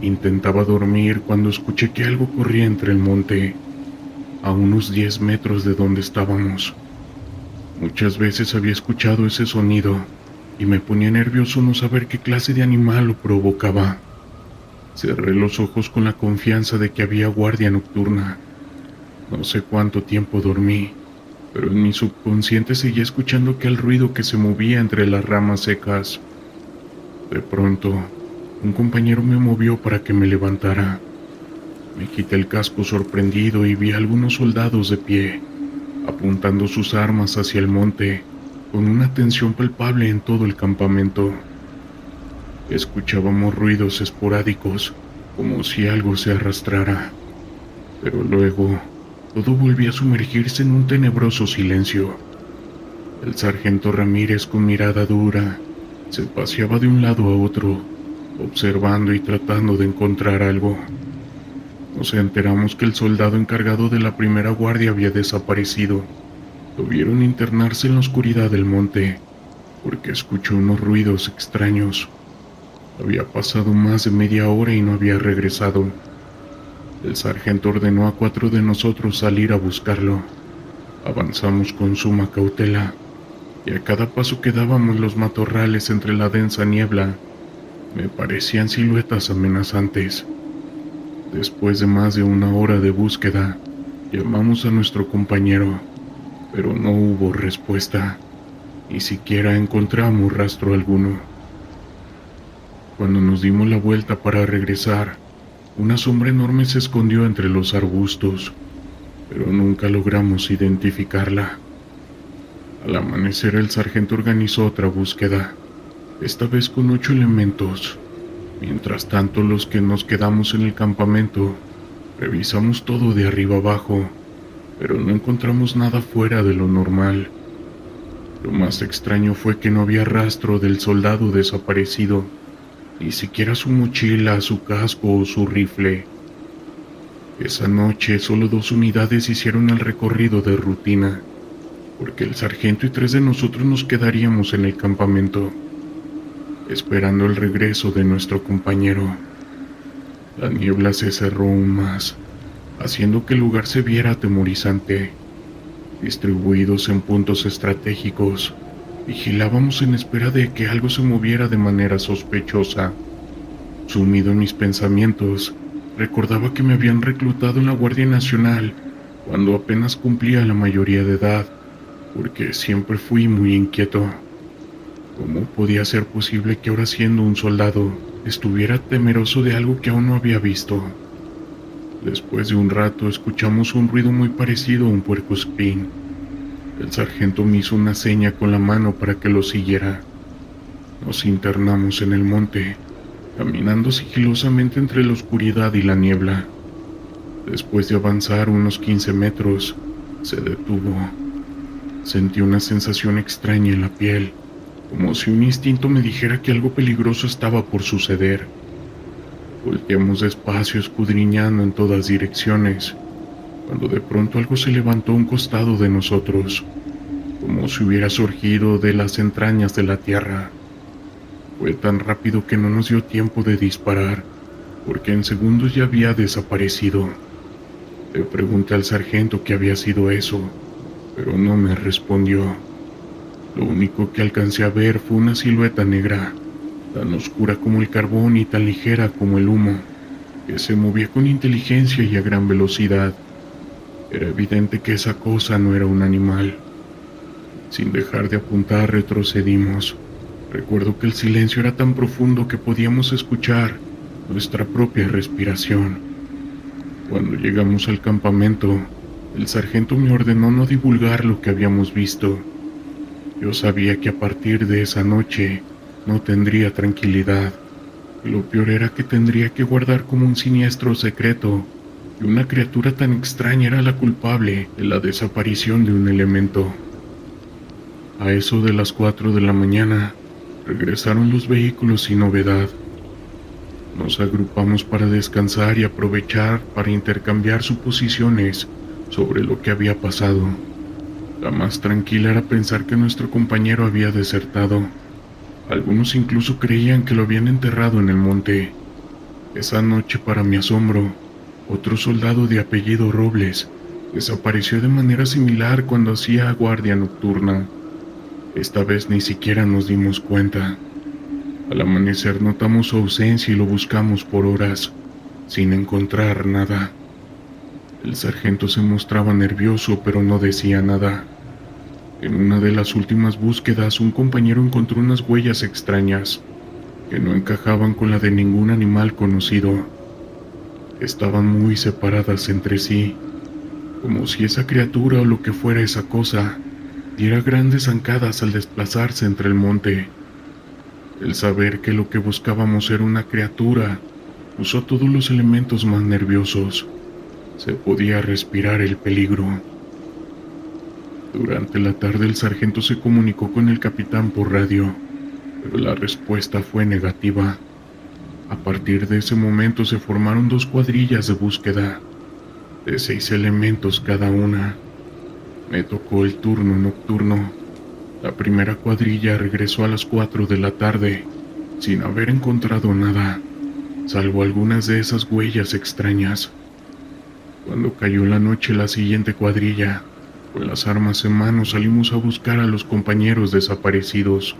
Intentaba dormir cuando escuché que algo corría entre el monte, a unos 10 metros de donde estábamos. Muchas veces había escuchado ese sonido y me ponía nervioso no saber qué clase de animal lo provocaba. Cerré los ojos con la confianza de que había guardia nocturna. No sé cuánto tiempo dormí, pero en mi subconsciente seguía escuchando aquel ruido que se movía entre las ramas secas. De pronto, un compañero me movió para que me levantara. Me quité el casco sorprendido y vi a algunos soldados de pie, apuntando sus armas hacia el monte, con una tensión palpable en todo el campamento. Escuchábamos ruidos esporádicos, como si algo se arrastrara, pero luego todo volvió a sumergirse en un tenebroso silencio. El sargento Ramírez, con mirada dura, se paseaba de un lado a otro, observando y tratando de encontrar algo. Nos enteramos que el soldado encargado de la primera guardia había desaparecido. Lo vieron internarse en la oscuridad del monte, porque escuchó unos ruidos extraños. Había pasado más de media hora y no había regresado. El sargento ordenó a 4 de nosotros salir a buscarlo. Avanzamos con suma cautela, y a cada paso que dábamos los matorrales entre la densa niebla, me parecían siluetas amenazantes. Después de más de una hora de búsqueda, llamamos a nuestro compañero, pero no hubo respuesta, ni siquiera encontramos rastro alguno. Cuando nos dimos la vuelta para regresar, una sombra enorme se escondió entre los arbustos, pero nunca logramos identificarla. Al amanecer, el sargento organizó otra búsqueda, esta vez con 8 elementos. Mientras tanto, los que nos quedamos en el campamento, revisamos todo de arriba abajo, pero no encontramos nada fuera de lo normal. Lo más extraño fue que no había rastro del soldado desaparecido, ni siquiera su mochila, su casco o su rifle. Esa noche solo 2 unidades hicieron el recorrido de rutina, porque el sargento y 3 de nosotros nos quedaríamos en el campamento, esperando el regreso de nuestro compañero. La niebla se cerró aún más, haciendo que el lugar se viera atemorizante. Distribuidos en puntos estratégicos, vigilábamos en espera de que algo se moviera de manera sospechosa. Sumido en mis pensamientos, recordaba que me habían reclutado en la Guardia Nacional cuando apenas cumplía la mayoría de edad, porque siempre fui muy inquieto. ¿Cómo podía ser posible que ahora, siendo un soldado, estuviera temeroso de algo que aún no había visto? Después de un rato escuchamos un ruido muy parecido a un puercoespín. El sargento me hizo una seña con la mano para que lo siguiera. Nos internamos en el monte, caminando sigilosamente entre la oscuridad y la niebla. Después de avanzar unos 15 metros, se detuvo. Sentí una sensación extraña en la piel, como si un instinto me dijera que algo peligroso estaba por suceder. Volteamos despacio, escudriñando en todas direcciones, cuando de pronto algo se levantó a un costado de nosotros, como si hubiera surgido de las entrañas de la tierra. Fue tan rápido que no nos dio tiempo de disparar, porque en segundos ya había desaparecido. Le pregunté al sargento qué había sido eso, pero no me respondió. Lo único que alcancé a ver fue una silueta negra, tan oscura como el carbón y tan ligera como el humo, que se movía con inteligencia y a gran velocidad. Era evidente que esa cosa no era un animal. Sin dejar de apuntar, retrocedimos. Recuerdo que el silencio era tan profundo que podíamos escuchar nuestra propia respiración. Cuando llegamos al campamento, el sargento me ordenó no divulgar lo que habíamos visto. Yo sabía que a partir de esa noche no tendría tranquilidad, y lo peor era que tendría que guardar como un siniestro secreto que una criatura tan extraña era la culpable de la desaparición de un elemento. A eso de las 4 de la mañana, regresaron los vehículos sin novedad. Nos agrupamos para descansar y aprovechar para intercambiar suposiciones sobre lo que había pasado. La más tranquila era pensar que nuestro compañero había desertado. Algunos incluso creían que lo habían enterrado en el monte. Esa noche, para mi asombro, otro soldado de apellido Robles desapareció de manera similar cuando hacía guardia nocturna. Esta vez ni siquiera nos dimos cuenta. Al amanecer notamos su ausencia y lo buscamos por horas, sin encontrar nada. El sargento se mostraba nervioso, pero no decía nada. En una de las últimas búsquedas, un compañero encontró unas huellas extrañas, que no encajaban con la de ningún animal conocido. Estaban muy separadas entre sí, como si esa criatura o lo que fuera esa cosa diera grandes zancadas al desplazarse entre el monte. El saber que lo que buscábamos era una criatura usó todos los elementos más nerviosos. Se podía respirar el peligro. Durante la tarde el sargento se comunicó con el capitán por radio, pero la respuesta fue negativa. A partir de ese momento se formaron 2 cuadrillas de búsqueda, de 6 elementos cada una. Me tocó el turno nocturno. La primera cuadrilla regresó a las 4 de la tarde, sin haber encontrado nada, salvo algunas de esas huellas extrañas. Cuando cayó la noche, la siguiente cuadrilla, con las armas en mano, salimos a buscar a los compañeros desaparecidos.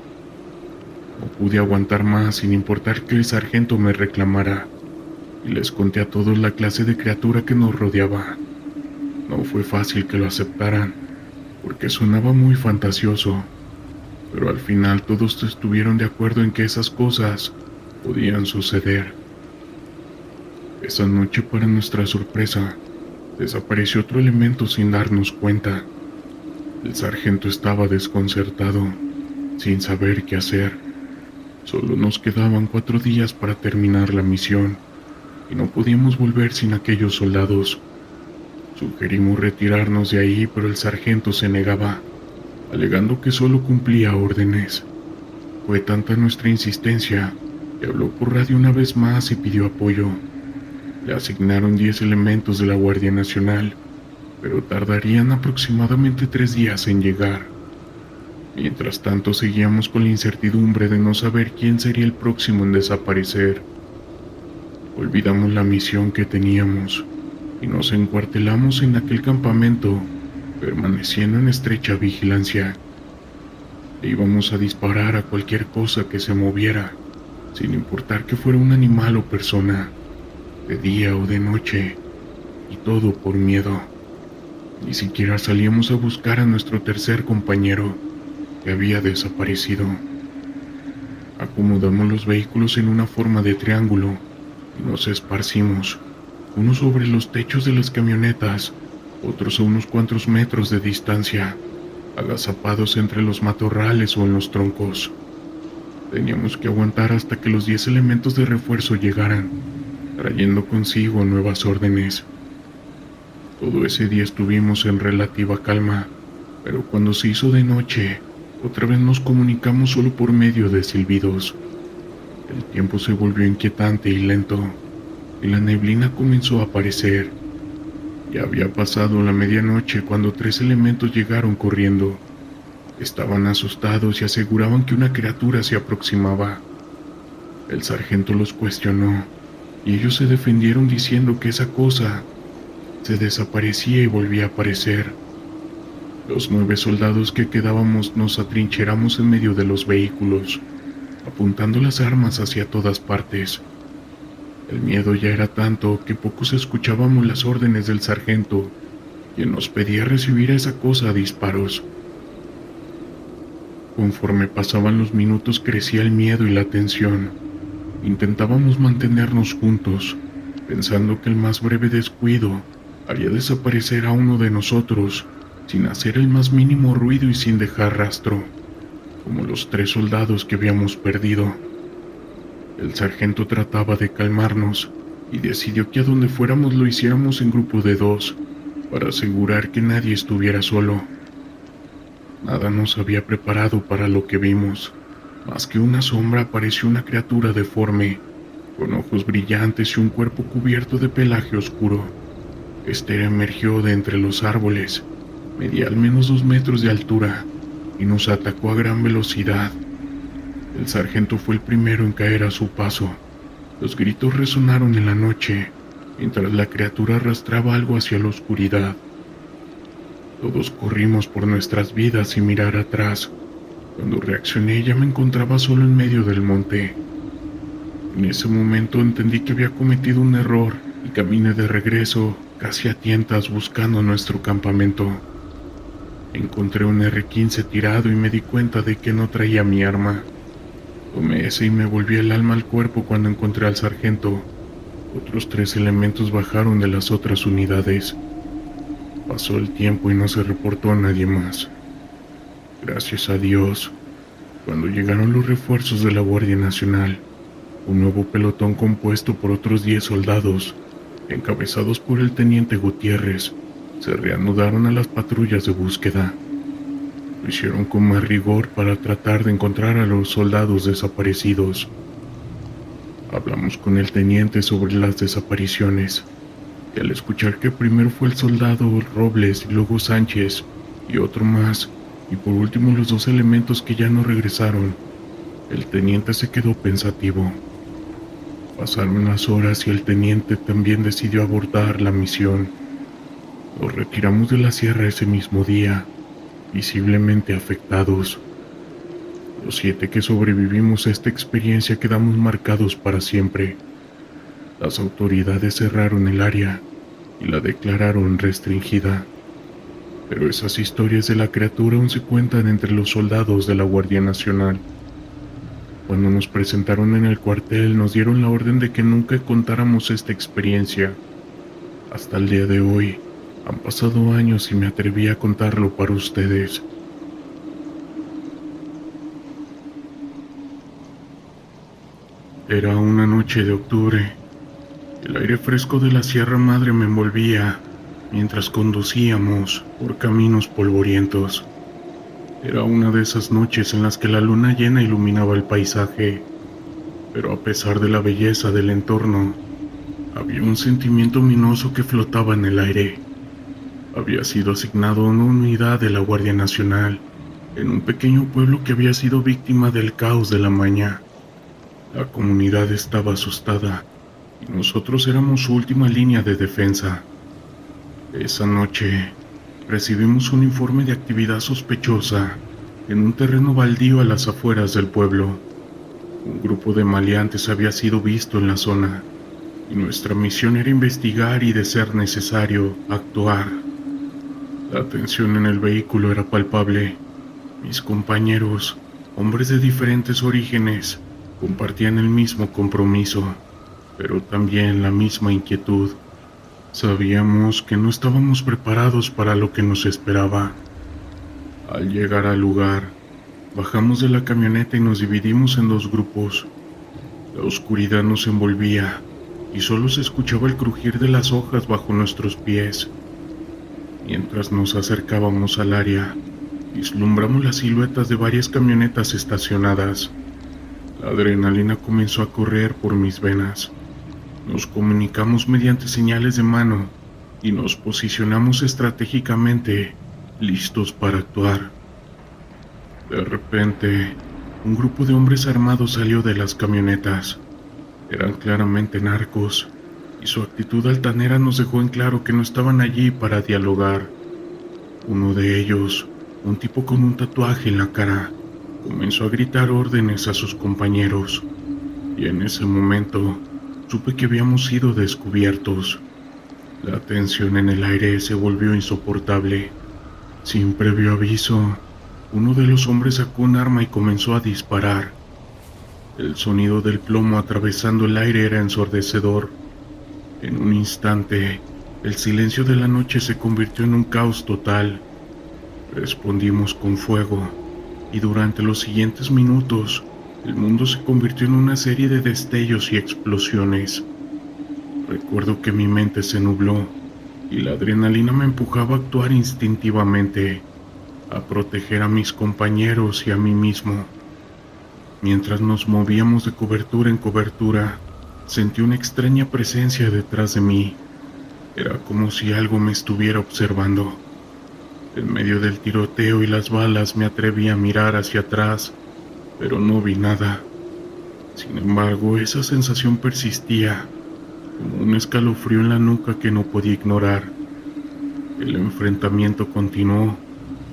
No pude aguantar más sin importar que el sargento me reclamara, y les conté a todos la clase de criatura que nos rodeaba. No fue fácil que lo aceptaran, porque sonaba muy fantasioso, pero al final todos estuvieron de acuerdo en que esas cosas podían suceder. Esa noche, para nuestra sorpresa, desapareció otro elemento sin darnos cuenta. El sargento estaba desconcertado, sin saber qué hacer. Solo nos quedaban 4 días para terminar la misión, y no podíamos volver sin aquellos soldados. Sugerimos retirarnos de ahí, pero el sargento se negaba, alegando que solo cumplía órdenes. Fue tanta nuestra insistencia que habló por radio una vez más y pidió apoyo. Le asignaron 10 elementos de la Guardia Nacional, pero tardarían aproximadamente 3 días en llegar. Mientras tanto, seguíamos con la incertidumbre de no saber quién sería el próximo en desaparecer. Olvidamos la misión que teníamos y nos encuartelamos en aquel campamento, permaneciendo en estrecha vigilancia. E íbamos a disparar a cualquier cosa que se moviera, sin importar que fuera un animal o persona, de día o de noche, y todo por miedo. Ni siquiera salíamos a buscar a nuestro tercer compañero, que había desaparecido. Acomodamos los vehículos en una forma de triángulo y nos esparcimos, unos sobre los techos de las camionetas, otros a unos cuantos metros de distancia, agazapados entre los matorrales o en los troncos. Teníamos que aguantar hasta que los 10 elementos de refuerzo llegaran, trayendo consigo nuevas órdenes. Todo ese día estuvimos en relativa calma, pero cuando se hizo de noche, otra vez nos comunicamos solo por medio de silbidos. El tiempo se volvió inquietante y lento, y la neblina comenzó a aparecer. Ya había pasado la medianoche cuando 3 elementos llegaron corriendo. Estaban asustados y aseguraban que una criatura se aproximaba. El sargento los cuestionó, y ellos se defendieron diciendo que esa cosa se desaparecía y volvía a aparecer. Los 9 soldados que quedábamos nos atrincheramos en medio de los vehículos, apuntando las armas hacia todas partes. El miedo ya era tanto que pocos escuchábamos las órdenes del sargento, quien nos pedía recibir a esa cosa a disparos. Conforme pasaban los minutos crecía el miedo y la tensión. Intentábamos mantenernos juntos, pensando que el más breve descuido haría desaparecer a uno de nosotros, sin hacer el más mínimo ruido y sin dejar rastro, como los 3 soldados que habíamos perdido. El sargento trataba de calmarnos y decidió que a donde fuéramos lo hiciéramos en grupo de 2, para asegurar que nadie estuviera solo. Nada nos había preparado para lo que vimos. Más que una sombra apareció una criatura deforme, con ojos brillantes y un cuerpo cubierto de pelaje oscuro. Este emergió de entre los árboles, medía al menos 2 metros de altura, y nos atacó a gran velocidad. El sargento fue el primero en caer a su paso. Los gritos resonaron en la noche, mientras la criatura arrastraba algo hacia la oscuridad. Todos corrimos por nuestras vidas sin mirar atrás. Cuando reaccioné ya me encontraba solo en medio del monte. En ese momento entendí que había cometido un error y caminé de regreso, casi a tientas, buscando nuestro campamento. Encontré un R-15 tirado y me di cuenta de que no traía mi arma. Tomé ese y me volví el alma al cuerpo cuando encontré al sargento. Otros 3 elementos bajaron de las otras unidades. Pasó el tiempo y no se reportó a nadie más. Gracias a Dios, cuando llegaron los refuerzos de la Guardia Nacional, un nuevo pelotón compuesto por otros 10 soldados, encabezados por el teniente Gutiérrez, se reanudaron a las patrullas de búsqueda. Lo hicieron con más rigor para tratar de encontrar a los soldados desaparecidos. Hablamos con el teniente sobre las desapariciones, y al escuchar que primero fue el soldado Robles y luego Sánchez y otro más, y por último los 2 elementos que ya no regresaron, el teniente se quedó pensativo. Pasaron las horas y el teniente también decidió abortar la misión. Nos retiramos de la sierra ese mismo día, visiblemente afectados. Los 7 que sobrevivimos a esta experiencia quedamos marcados para siempre. Las autoridades cerraron el área y la declararon restringida. Pero esas historias de la criatura aún se cuentan entre los soldados de la Guardia Nacional. Cuando nos presentaron en el cuartel nos dieron la orden de que nunca contáramos esta experiencia. Hasta el día de hoy, han pasado años y me atreví a contarlo para ustedes. Era una noche de octubre. El aire fresco de la Sierra Madre me envolvía mientras conducíamos por caminos polvorientos. Era una de esas noches en las que la luna llena iluminaba el paisaje, pero a pesar de la belleza del entorno, había un sentimiento ominoso que flotaba en el aire. Había sido asignado a una unidad de la Guardia Nacional en un pequeño pueblo que había sido víctima del caos de la maña. La comunidad estaba asustada y nosotros éramos su última línea de defensa. Esa noche recibimos un informe de actividad sospechosa en un terreno baldío a las afueras del pueblo. Un grupo de maleantes había sido visto en la zona y nuestra misión era investigar y, de ser necesario, actuar. La tensión en el vehículo era palpable. Mis compañeros, hombres de diferentes orígenes, compartían el mismo compromiso, pero también la misma inquietud. Sabíamos que no estábamos preparados para lo que nos esperaba. Al llegar al lugar, bajamos de la camioneta y nos dividimos en dos grupos. La oscuridad nos envolvía y solo se escuchaba el crujir de las hojas bajo nuestros pies. Mientras nos acercábamos al área, vislumbramos las siluetas de varias camionetas estacionadas. La adrenalina comenzó a correr por mis venas. Nos comunicamos mediante señales de mano y nos posicionamos estratégicamente, listos para actuar. De repente, un grupo de hombres armados salió de las camionetas. Eran claramente narcos, y su actitud altanera nos dejó en claro que no estaban allí para dialogar. Uno de ellos, un tipo con un tatuaje en la cara, comenzó a gritar órdenes a sus compañeros, y en ese momento supe que habíamos sido descubiertos. La tensión en el aire se volvió insoportable. Sin previo aviso, uno de los hombres sacó un arma y comenzó a disparar. El sonido del plomo atravesando el aire era ensordecedor. En un instante, el silencio de la noche se convirtió en un caos total. Respondimos con fuego, y durante los siguientes minutos, el mundo se convirtió en una serie de destellos y explosiones. Recuerdo que mi mente se nubló, y la adrenalina me empujaba a actuar instintivamente, a proteger a mis compañeros y a mí mismo. Mientras nos movíamos de cobertura en cobertura, sentí una extraña presencia detrás de mí. Era como si algo me estuviera observando. En medio del tiroteo y las balas me atreví a mirar hacia atrás, pero no vi nada. Sin embargo, esa sensación persistía, como un escalofrío en la nuca que no podía ignorar. El enfrentamiento continuó.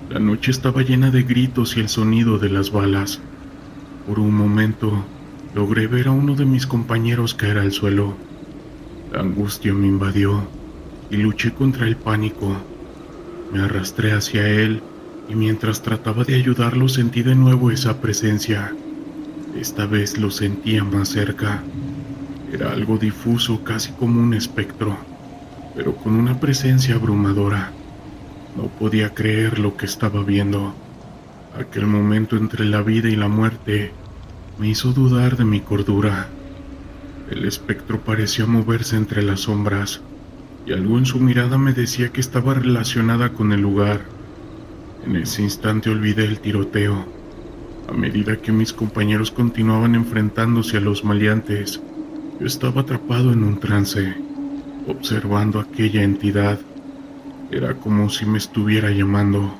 La noche estaba llena de gritos y el sonido de las balas. Por un momento, logré ver a uno de mis compañeros caer al suelo. La angustia me invadió y luché contra el pánico. Me arrastré hacia él y mientras trataba de ayudarlo sentí de nuevo esa presencia. Esta vez lo sentía más cerca. Era algo difuso, casi como un espectro, pero con una presencia abrumadora. No podía creer lo que estaba viendo. Aquel momento entre la vida y la muerte me hizo dudar de mi cordura. El espectro parecía moverse entre las sombras, y algo en su mirada me decía que estaba relacionada con el lugar. En ese instante olvidé el tiroteo. A medida que mis compañeros continuaban enfrentándose a los maleantes, yo estaba atrapado en un trance, observando aquella entidad. Era como si me estuviera llamando,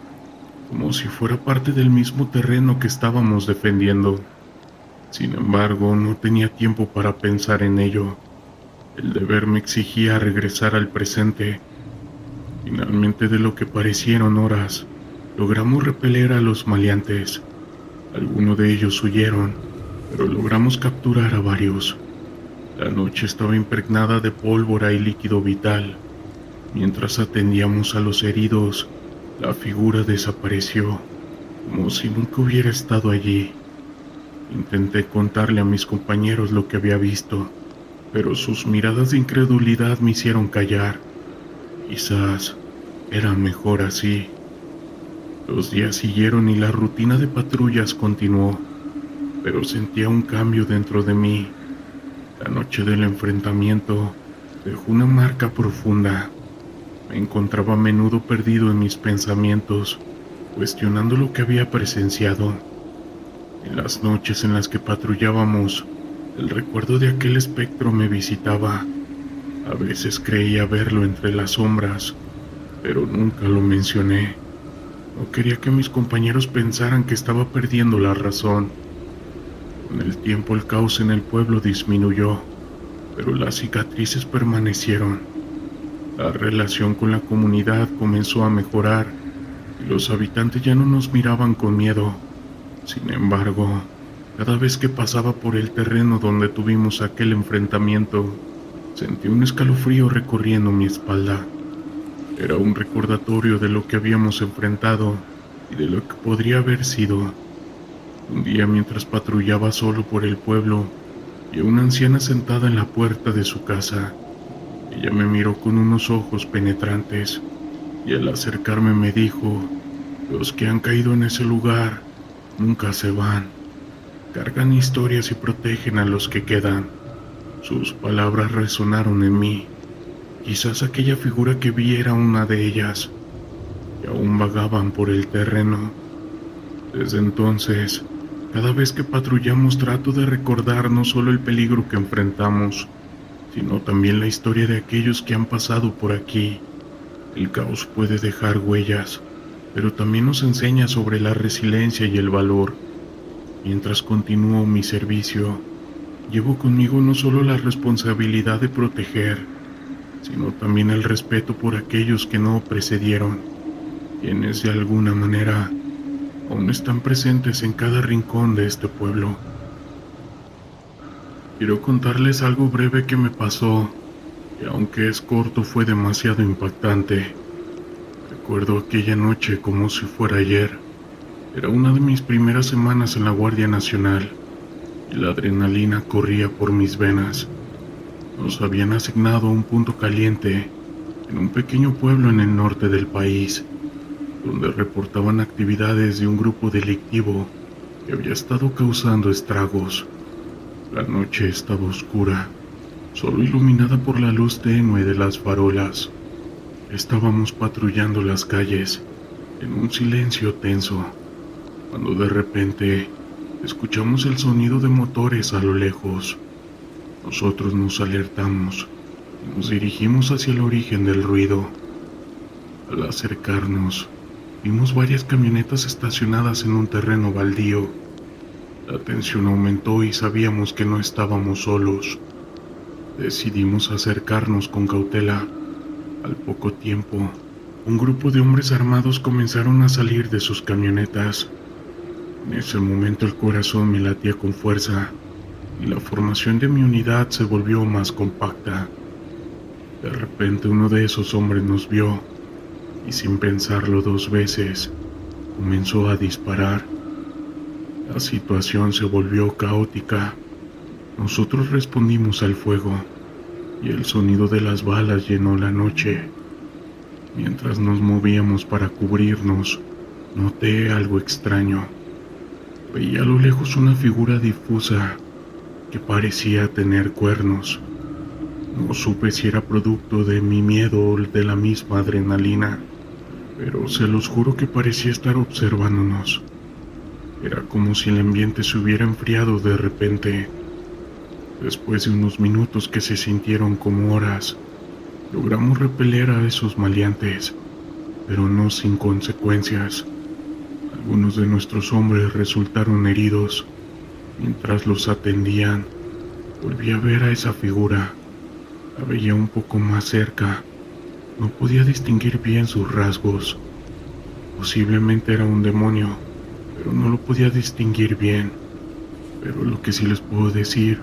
como si fuera parte del mismo terreno que estábamos defendiendo. Sin embargo, no tenía tiempo para pensar en ello. El deber me exigía regresar al presente. Finalmente, de lo que parecieron horas, logramos repeler a los maleantes. Algunos de ellos huyeron, pero logramos capturar a varios. La noche estaba impregnada de pólvora y líquido vital. Mientras atendíamos a los heridos, la figura desapareció, como si nunca hubiera estado allí. Intenté contarle a mis compañeros lo que había visto, pero sus miradas de incredulidad me hicieron callar. Quizás era mejor así. Los días siguieron y la rutina de patrullas continuó, pero sentía un cambio dentro de mí. La noche del enfrentamiento dejó una marca profunda. Me encontraba a menudo perdido en mis pensamientos, cuestionando lo que había presenciado. En las noches en las que patrullábamos, el recuerdo de aquel espectro me visitaba. A veces creía verlo entre las sombras, pero nunca lo mencioné. No quería que mis compañeros pensaran que estaba perdiendo la razón. Con el tiempo el caos en el pueblo disminuyó, pero las cicatrices permanecieron. La relación con la comunidad comenzó a mejorar y los habitantes ya no nos miraban con miedo. Sin embargo, cada vez que pasaba por el terreno donde tuvimos aquel enfrentamiento, sentí un escalofrío recorriendo mi espalda. Era un recordatorio de lo que habíamos enfrentado y de lo que podría haber sido. Un día, mientras patrullaba solo por el pueblo, vi a una anciana sentada en la puerta de su casa. Ella me miró con unos ojos penetrantes y al acercarme me dijo: los que han caído en ese lugar nunca se van, cargan historias y protegen a los que quedan. Sus palabras resonaron en mí. Quizás aquella figura que vi era una de ellas, que aún vagaban por el terreno. Desde entonces, cada vez que patrullamos trato de recordar no solo el peligro que enfrentamos, sino también la historia de aquellos que han pasado por aquí. El caos puede dejar huellas, pero también nos enseña sobre la resiliencia y el valor. Mientras continúo mi servicio, llevo conmigo no solo la responsabilidad de proteger, sino también el respeto por aquellos que no precedieron, quienes de alguna manera aún están presentes en cada rincón de este pueblo. Quiero contarles algo breve que me pasó, que aunque es corto fue demasiado impactante. Recuerdo aquella noche como si fuera ayer. Era una de mis primeras semanas en la Guardia Nacional y la adrenalina corría por mis venas. Nos habían asignado a un punto caliente en un pequeño pueblo en el norte del país, donde reportaban actividades de un grupo delictivo que había estado causando estragos. La noche estaba oscura, solo iluminada por la luz tenue de las farolas. Estábamos patrullando las calles en un silencio tenso, cuando de repente escuchamos el sonido de motores a lo lejos. Nosotros nos alertamos y nos dirigimos hacia el origen del ruido. Al acercarnos, vimos varias camionetas estacionadas en un terreno baldío. La tensión aumentó y sabíamos que no estábamos solos. Decidimos acercarnos con cautela. Al poco tiempo, un grupo de hombres armados comenzaron a salir de sus camionetas. En ese momento el corazón me latía con fuerza y la formación de mi unidad se volvió más compacta. De repente uno de esos hombres nos vio y sin pensarlo dos veces comenzó a disparar. La situación se volvió caótica. Nosotros respondimos al fuego y el sonido de las balas llenó la noche. Mientras nos movíamos para cubrirnos, noté algo extraño. Veía a lo lejos una figura difusa que parecía tener cuernos. No supe si era producto de mi miedo o de la misma adrenalina, pero se los juro que parecía estar observándonos. Era como si el ambiente se hubiera enfriado de repente. Después de unos minutos que se sintieron como horas, logramos repeler a esos maleantes, pero no sin consecuencias. Algunos de nuestros hombres resultaron heridos. Mientras los atendían, volví a ver a esa figura. La veía un poco más cerca. No podía distinguir bien sus rasgos. Posiblemente era un demonio, pero no lo podía distinguir bien. Pero lo que sí les puedo decir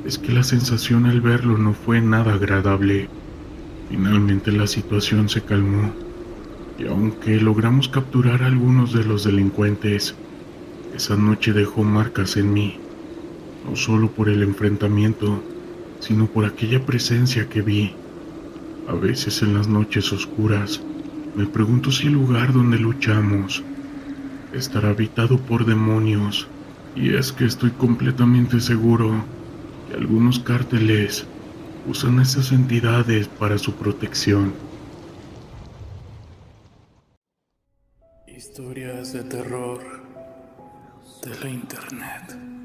es que la sensación al verlo no fue nada agradable. Finalmente la situación se calmó, y aunque logramos capturar a algunos de los delincuentes, esa noche dejó marcas en mí, no solo por el enfrentamiento, sino por aquella presencia que vi. A veces en las noches oscuras, me pregunto si el lugar donde luchamos estará habitado por demonios, y es que estoy completamente seguro que algunos cárteles usan esas entidades para su protección. Historias de terror de la internet.